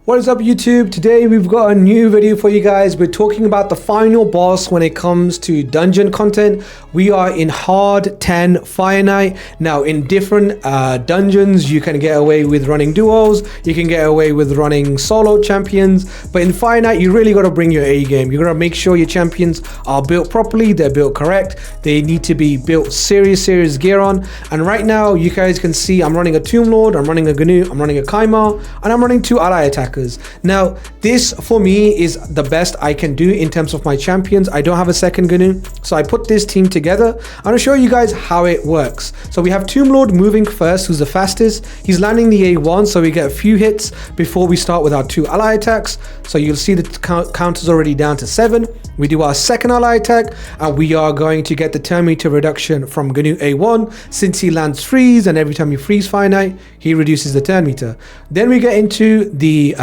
What is up YouTube? Today we've got a new video for you guys. We're talking about the final boss when it comes to dungeon content. We are in hard 10 FireKnight. Now in different dungeons you can get away with running duos, you can get away with running solo champions, but in FireKnight you really got to bring your A game. You got to make sure your champions are built properly, they're built correct, they need to be built serious gear on. And right now you guys can see I'm running a Tomb Lord, I'm running a Ganu, I'm running a Kima, and I'm running 2 ally attackers. Now this for me is the best I can do in terms of my champions. I don't have a second Ganu, so I put this team together. I'm going to show you guys how it works. So we have Tomb Lord moving first, who's the fastest. He's landing the A1, so we get a few hits before we start with our 2 ally attacks. So you'll see the count is already down to 7. We do our second ally attack and we are going to get the turn meter reduction from Ganu A1 since he lands freeze, and every time you freeze FireKnight he reduces the turn meter. Then we get into the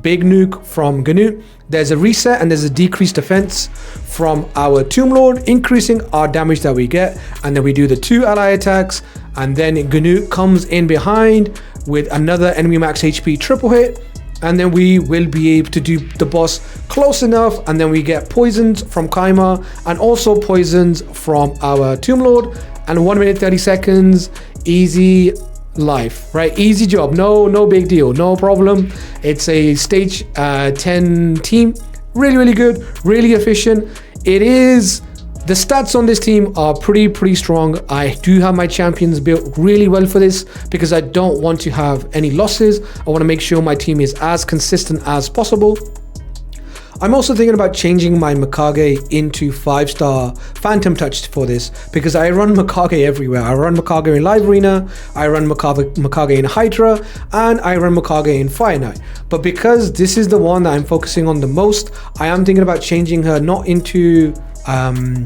big nuke from Ganu. There's a reset and there's a decreased defense from our Tomb Lord, increasing our damage that we get. And then we do the 2 ally attacks, and then Ganu comes in behind with another enemy max HP triple hit, and then we will be able to do the boss close enough. And then we get poisons from Kima and also poisons from our Tomb Lord, and 1 minute 30 seconds, easy life, right? Easy job, no big deal, no problem. It's a stage 10 team, really good, really efficient. It is, the stats on this team are pretty strong. I do have my champions built really well for this because I don't want to have any losses. I want to make sure my team is as consistent as possible. I'm also thinking about changing my Makar into 5-star Phantom Touch for this because I run Makar everywhere. I run Makar in Live Arena, I run Makar in Hydra, and I run Makar in FireKnight. But because this is the one that I'm focusing on the most, I am thinking about changing her not into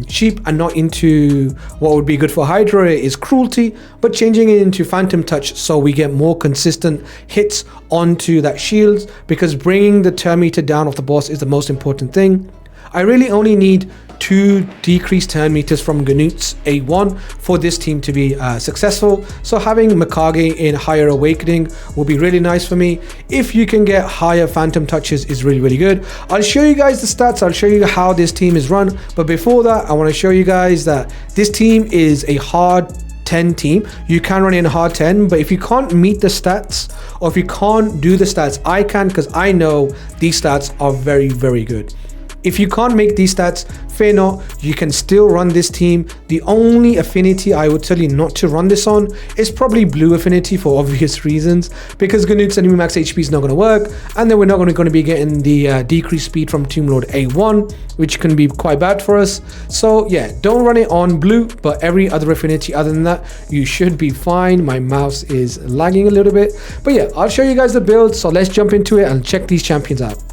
sheep and not into what would be good for Hydra is cruelty, but changing it into Phantom Touch so we get more consistent hits onto that shields, because bringing the turn meter down of the boss is the most important thing. I really only need 2 decreased turn meters from Ganu's A1 for this team to be successful. So having Makar in higher awakening will be really nice for me. If you can get higher phantom touches is really good. I'll show you guys the stats, I'll show you how this team is run, but before that I want to show you guys that this team is a hard 10 team. You can run in hard 10, but if you can't meet the stats or if you can't do the stats, I can, because I know these stats are very good. If you can't make these stats, fear not, you can still run this team. The only affinity I would tell you not to run this on is probably blue affinity for obvious reasons, because Ganu's enemy max HP is not going to work, and then we're not going to be getting the decreased speed from Tomb Lord A1, which can be quite bad for us. So yeah, don't run it on blue, but every other affinity other than that, you should be fine. My mouse is lagging a little bit, but yeah, I'll show you guys the build. So let's jump into it and check these champions out.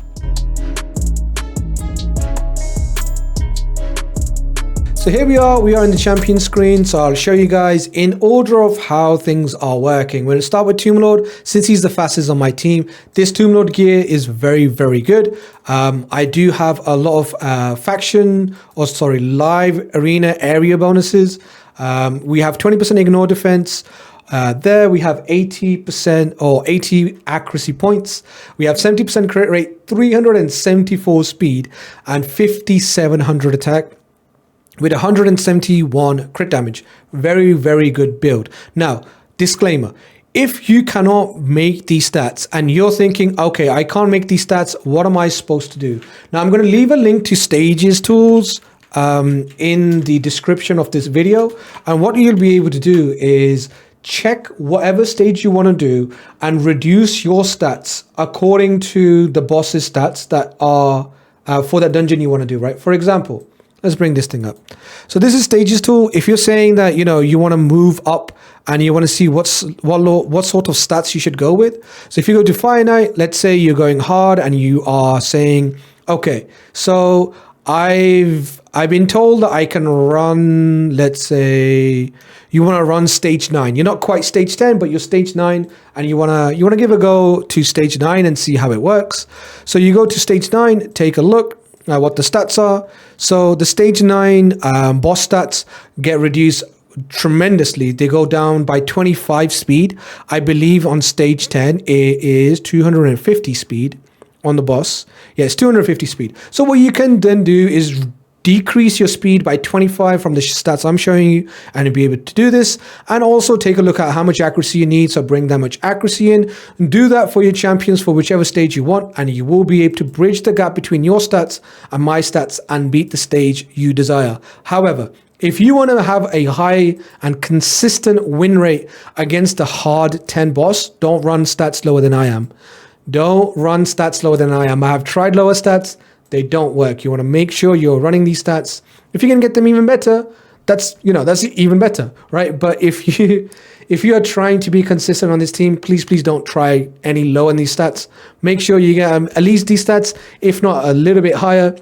So here we are in the champion screen. So I'll show you guys in order of how things are working. We're going to start with Tomb Lord since he's the fastest on my team. This Tomb Lord gear is very good. I do have a lot of live arena area bonuses. We have 20% ignore defense. There we have 80% or 80 accuracy points. We have 70% crit rate, 374 speed, and 5700 attack, with 171 crit damage. Very good build. Now, disclaimer, if you cannot make these stats and you're thinking, okay, I can't make these stats, what am I supposed to do? Now, I'm going to leave a link to Stages tools in the description of this video. And what you'll be able to do is check whatever stage you want to do and reduce your stats according to the boss's stats that are for that dungeon you want to do, right? For example, let's bring this thing up. So this is Stages tool. If you're saying that, you know, you want to move up and you want to see what sort of stats you should go with. So if you go to FireKnight, let's say you're going hard and you are saying, okay, so I've been told that I can run, let's say you want to run stage 9. You're not quite stage 10, but you're stage 9 and you want to give a go to stage 9 and see how it works. So you go to stage 9, take a look what the stats are. So the stage 9 boss stats get reduced tremendously. They go down by 25 speed. I believe on stage 10 it is 250 speed on the boss. Yeah, it's 250 speed. So what you can then do is decrease your speed by 25 from the stats I'm showing you, and you'll be able to do this. And also take a look at how much accuracy you need, so bring that much accuracy in. Do that for your champions for whichever stage you want, and you will be able to bridge the gap between your stats and my stats and beat the stage you desire. However, if you want to have a high and consistent win rate against a hard 10 boss, don't run stats lower than I am. Don't run stats lower than I am. I have tried lower stats. They don't work. You want to make sure you're running these stats. If you can get them even better, that's even better, right? But if you are trying to be consistent on this team, please don't try any lower in these stats. Make sure you get at least these stats, if not a little bit higher,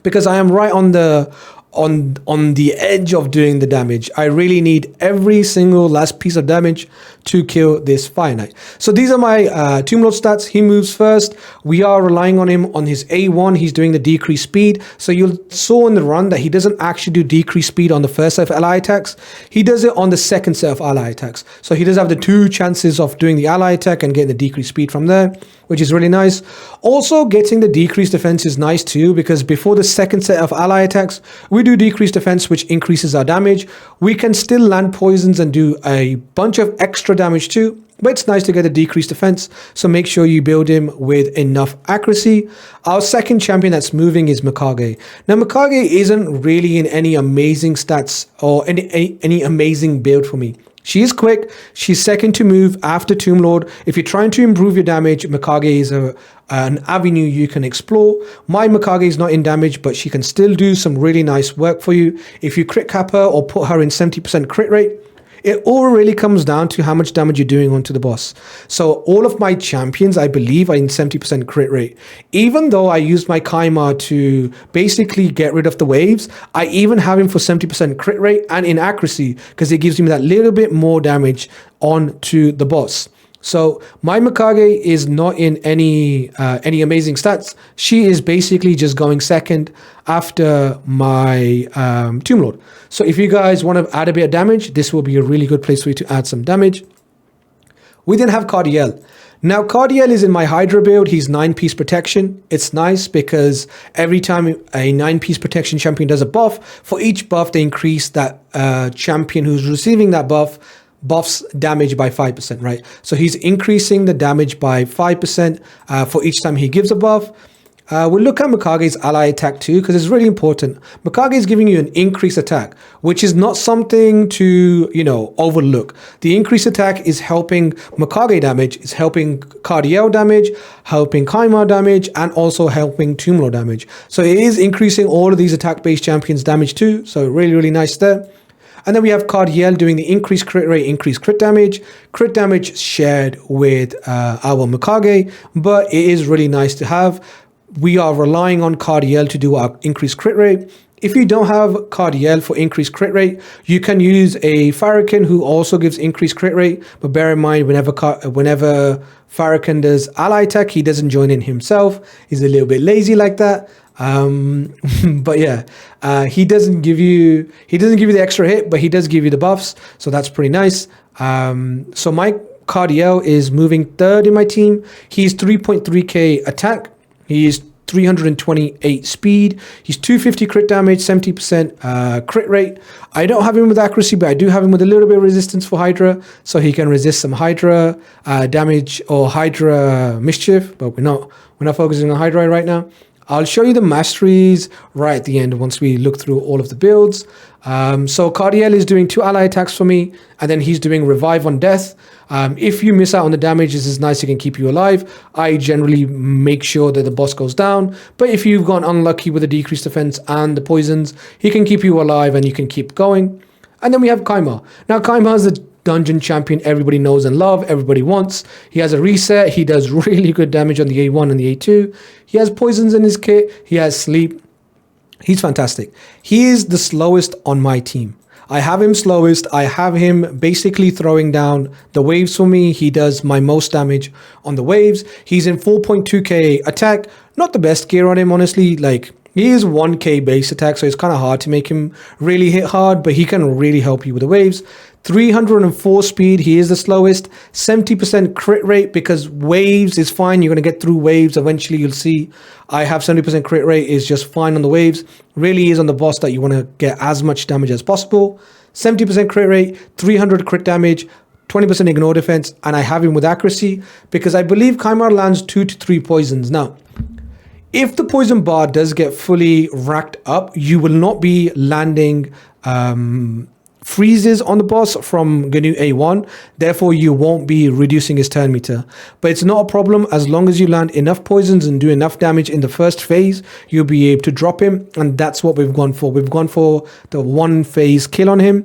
because I am right on the edge of doing the damage. I really need every single last piece of damage to kill this FireKnight. So these are my Tomb Lord stats. He moves first. We are relying on him on his A1. He's doing the decreased speed. So you saw in the run that he doesn't actually do decreased speed on the first set of ally attacks. He does it on the second set of ally attacks. So he does have the 2 chances of doing the ally attack and getting the decreased speed from there, which is really nice. Also, getting the decreased defense is nice too, because before the second set of ally attacks, we do decreased defense, which increases our damage. We can still land poisons and do a bunch of extra damage too, but it's nice to get a decreased defense, so make sure you build him with enough accuracy. Our second champion that's moving is Makar. Now, Makar isn't really in any amazing stats or any amazing build for me. She is quick. She's second to move after Tomb Lord. If you're trying to improve your damage, Makar is an avenue you can explore. My Makar is not in damage, but she can still do some really nice work for you. If you crit cap her or put her in 70% crit rate, it all really comes down to how much damage you're doing onto the boss. So all of my champions, I believe, are in 70% crit rate. Even though I used my Kima to basically get rid of the waves, I even have him for 70% crit rate and in accuracy, because it gives me that little bit more damage onto the boss. So my Makar is not in any amazing stats. She is basically just going second after my Tomb Lord. So if you guys want to add a bit of damage, this will be a really good place for you to add some damage. We then have Cardiel. Now, Cardiel is in my Hydra build. He's 9-piece protection. It's nice because every time a 9-piece protection champion does a buff, for each buff, they increase that champion who's receiving that buff's damage by 5%, right? So he's increasing the damage by 5% for each time he gives a buff. We'll look at Makar's ally attack too, because it's really important. Makar is giving you an increased attack, which is not something to, overlook. The increased attack is helping Makar damage, it's helping Cardiel damage, helping Kima damage, and also helping Tomb Lord damage. So it is increasing all of these attack-based champions' damage too. So really, really nice there. And then we have Cardiel doing the increased crit rate, increased crit damage shared with our Makar, but it is really nice to have. We are relying on Cardiel to do our increased crit rate. If you don't have Cardiel for increased crit rate, you can use a FireKnight who also gives increased crit rate, but bear in mind whenever FireKnight does ally attack, he doesn't join in himself. He's a little bit lazy like that. But yeah, he doesn't give you the extra hit, but he does give you the buffs, so that's pretty nice. So my Cardiel is moving third in my team. He's 3.3k attack, he's 328 speed, he's 250 crit damage, 70% crit rate. I don't have him with accuracy, but I do have him with a little bit of resistance for Hydra, so he can resist some Hydra damage or Hydra mischief, but we're not focusing on Hydra right now. I'll show you the masteries right at the end once we look through all of the builds. So Cardiel is doing 2 ally attacks for me, and then he's doing revive on death. If you miss out on the damage, this is nice, it can keep you alive. I generally make sure that the boss goes down, but if you've gone unlucky with the decreased defense and the poisons, he can keep you alive and you can keep going. And then we have Kima. Now Kima is the dungeon champion everybody knows and love, everybody wants. He has a reset, he does really good damage on the A1 and the A2. He has poisons in his kit, he has sleep. He's fantastic. He is the slowest on my team. I have him slowest. I have him basically throwing down the waves for me. He does my most damage on the waves. He's in 4.2k attack. Not the best gear on him, honestly. Like, He is 1k base attack, so it's kind of hard to make him really hit hard, but he can really help you with the waves. 304 speed, he is the slowest. 70% crit rate, because waves is fine. You're going to get through waves. Eventually, you'll see I have 70% crit rate is just fine on the waves. Really is on the boss that you want to get as much damage as possible. 70% crit rate, 300 crit damage, 20% ignore defense, and I have him with accuracy because I believe Kima lands 2 to 3 poisons. Now, if the poison bar does get fully racked up, you will not be landing freezes on the boss from Ganu A1, therefore you won't be reducing his turn meter. But it's not a problem as long as you land enough poisons and do enough damage in the first phase, you'll be able to drop him, and that's what we've gone for. We've gone for the 1 phase kill on him.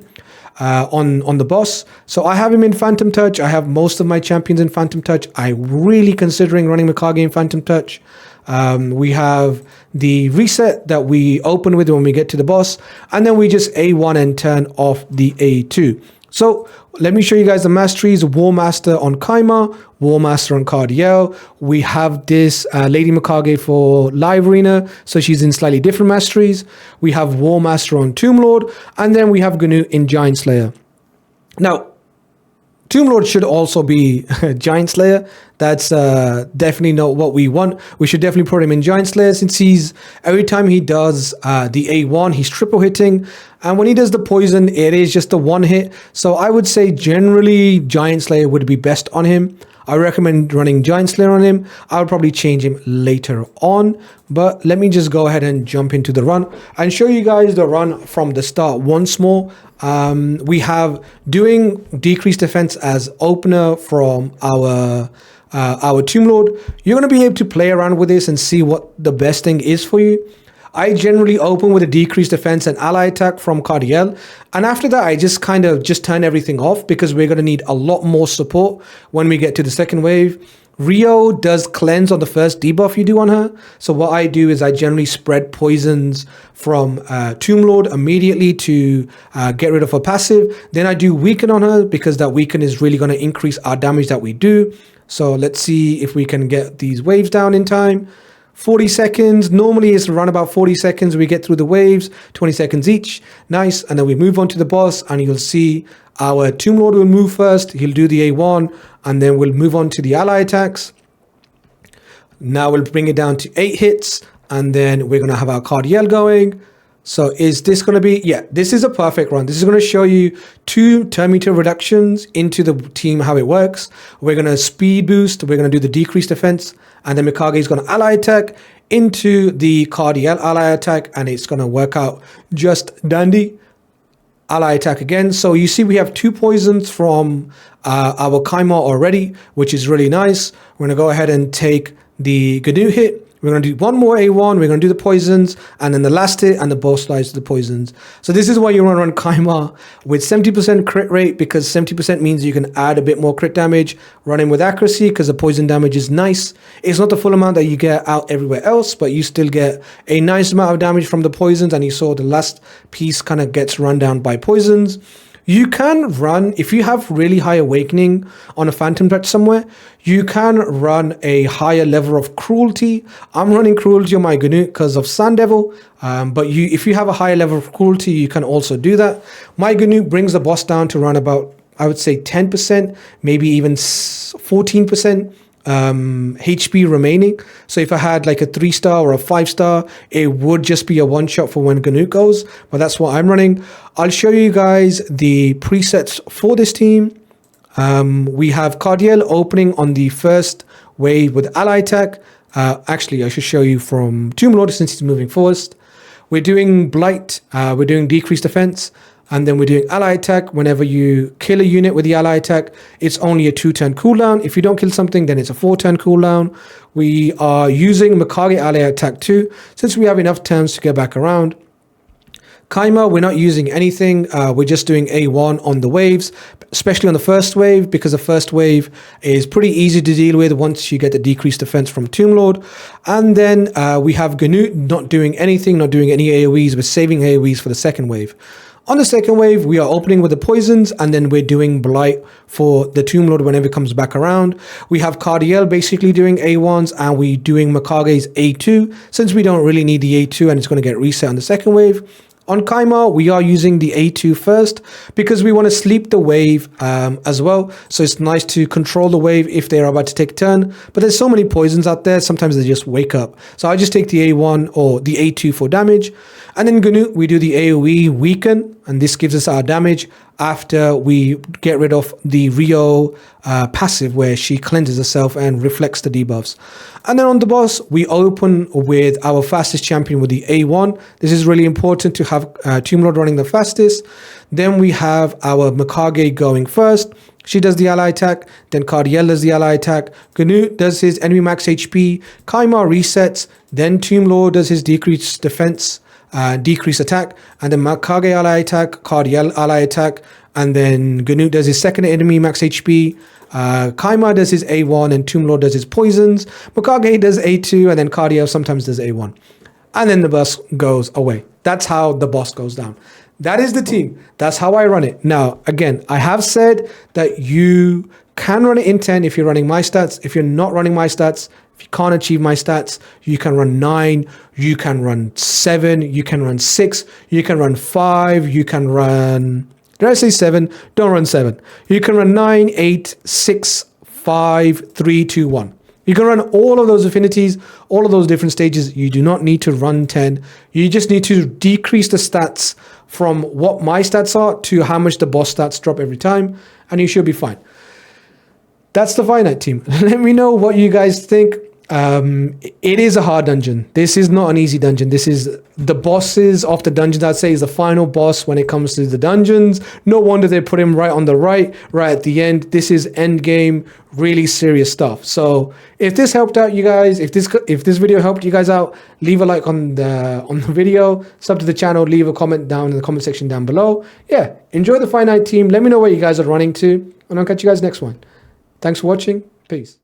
On the boss. So I have him in Phantom Touch. I have most of my champions in Phantom Touch. I'm really considering running Makar in Phantom Touch. We have the reset that we open with when we get to the boss, and then we just A1 and turn off the A2. So let me show you guys the masteries. War Master on Kima, War Master on Cardiel. We have this Lady Makar for Live Arena, so she's in slightly different masteries. We have War Master on Tomb Lord, and then we have Ganu in Giant Slayer. Now, Tomb Lord should also be Giant Slayer. That's definitely not what we want. We should definitely put him in Giant Slayer since he's, every time he does the A1, he's triple hitting. And when he does the poison, it is just a 1 hit. So I would say generally Giant Slayer would be best on him. I recommend running Giant Slayer on him. I would probably change him later on. But let me just go ahead and jump into the run and show you guys the run from the start once more. We have doing decreased defense as opener from our Tomb Lord. You're going to be able to play around with this and see what the best thing is for you. I generally open with a decreased defense and ally attack from Cardiel, and after that I just kind of turn everything off because we're going to need a lot more support when we get to the second wave. Rio does cleanse on the first debuff you do on her, so what I do is I generally spread poisons from Tomb Lord immediately to get rid of her passive. Then I do weaken on her because that weaken is really going to increase our damage that we do. So let's see if we can get these waves down in time. 40 seconds. Normally it's around about 40 seconds. We get through the waves, 20 seconds each. Nice. And then we move on to the boss, and you'll see our Tomb Lord will move first. He'll do the A1, and then we'll move on to the ally attacks. Now we'll bring it down to 8 hits, and then we're going to have our Cardiel going. So is this going to be, yeah, this is a perfect run. This is going to show you 2 turn meter reductions into the team, how it works. We're going to speed boost. We're going to do the decreased defense. And then Mikage is going to ally attack into the Cardiel ally attack. And it's going to work out just dandy. Ally attack again. So you see we have 2 poisons from our Kima already, which is really nice. We're going to go ahead and take the Ganu hit. We're going to do 1 more A1, we're going to do the poisons, and then the last hit, and the boss slides to the poisons. So this is why you want to run Kima with 70% crit rate, because 70% means you can add a bit more crit damage. Running with accuracy, because the poison damage is nice. It's not the full amount that you get out everywhere else, but you still get a nice amount of damage from the poisons, and you saw the last piece kind of gets run down by poisons. You can run, if you have really high awakening on a Phantom Touch somewhere, you can run a higher level of cruelty. I'm running cruelty on my Ganu because of Sun Devil, but if you have a higher level of cruelty, you can also do that. My Ganu brings the boss down to run about, I would say 10%, maybe even 14%. HP remaining. So if I had like a 3-star or a 5-star, it would just be a 1-shot for when Ganu goes, but that's what I'm running. I'll show you guys the presets for this team. We have Cardiel opening on the first wave with ally attack. Actually, I should show you from Tomb Lord since he's moving first. We're doing Blight, we're doing decreased defense, and then we're doing ally attack. Whenever you kill a unit with the ally attack, it's only a 2-turn cooldown. If you don't kill something, then it's a 4-turn cooldown. We are using Makar ally attack too, since we have enough turns to get back around. Kima, we're not using anything. We're just doing A1 on the waves, especially on the first wave, because the first wave is pretty easy to deal with once you get the decreased defense from Tomb Lord. And then we have Ganu not doing anything, not doing any AoEs, but saving AoEs for the second wave. On the second wave, we are opening with the poisons, and then we're doing blight for the Tomb Lord whenever it comes back around. We have Cardiel basically doing A1s, and we doing Makage's A2, since we don't really need the A2 and it's going to get reset on the second wave. On Kima, we are using the A2 first because we want to sleep the wave as well. So it's nice to control the wave if they're about to take a turn. But there's so many poisons out there, sometimes they just wake up. So I just take the A1 or the A2 for damage. And then Ganu, we do the AoE weaken, and this gives us our damage after we get rid of the Rio passive where she cleanses herself and reflects the debuffs. And then on the boss, we open with our fastest champion with the A1. This is really important to have Tomb Lord running the fastest. Then we have our Makage going first. She does the ally attack, then Cardiel does the ally attack, Ganu does his enemy max HP, Kima resets, then Tomb Lord does his decreased defense, decrease attack, and then Makage ally attack, Cardiel ally attack, and then Ganu does his second enemy max HP, Kima does his A1, and Tomb Lord does his poisons, Makage does A2, and then Cardiel sometimes does A1. And then the boss goes away. That's how the boss goes down. That is the team. That's how I run it. Now, again, I have said that you can run it in 10 if you're running my stats. If you're not running my stats, if you can't achieve my stats, you can run 9, you can run 7, you can run 6, you can run 5, you can run... Did I say 7? Don't run 7. You can run 9, 8, 6, 5, 3, 2, 1. You can run all of those affinities, all of those different stages. You do not need to run 10. You just need to decrease the stats from what my stats are to how much the boss stats drop every time, and you should be fine. That's the FireKnight team. Let me know what you guys think. It is a hard dungeon. This is not an easy dungeon. This is the bosses of the dungeons, I'd say, is the final boss when it comes to the dungeons. No wonder they put him right on the right at the end. This is end game, really serious stuff. So if this helped out you guys, if this video helped you guys out, leave a like on the video, sub to the channel, leave a comment down in the comment section down below. Yeah, enjoy the FireKnight team. Let me know where you guys are running to, and I'll catch you guys next one. Thanks for watching. Peace.